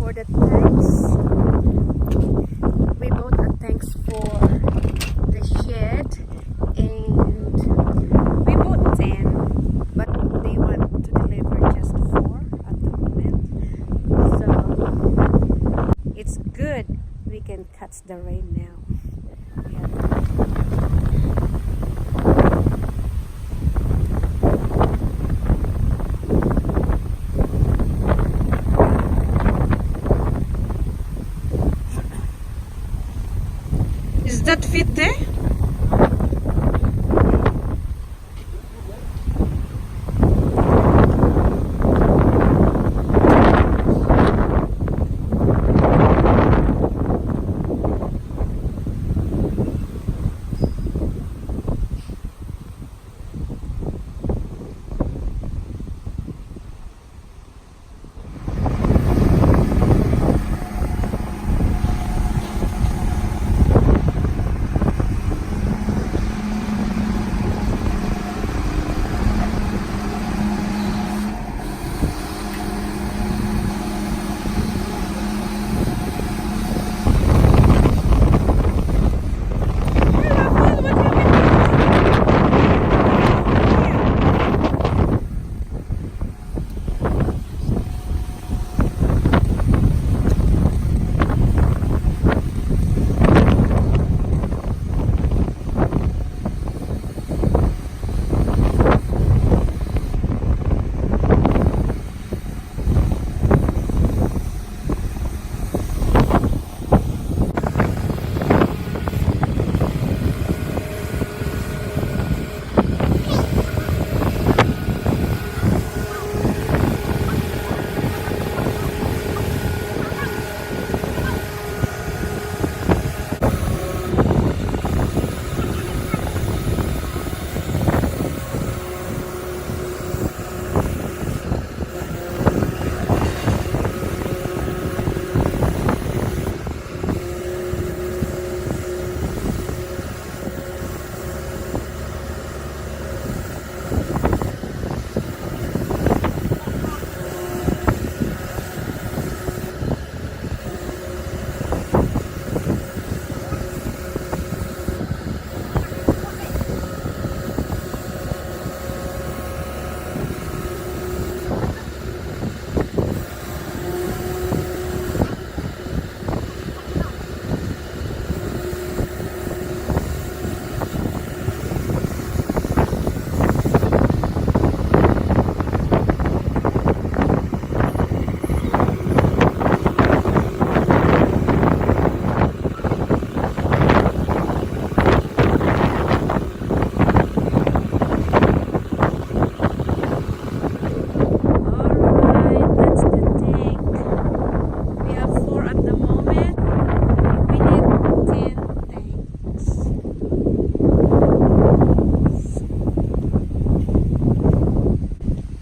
for the tanks. We bought the tanks for the shed, and we bought 10, but they want to deliver just 4 at the moment. So it's good. We can catch the rain now. Is that fit there?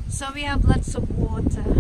So we have lots of water.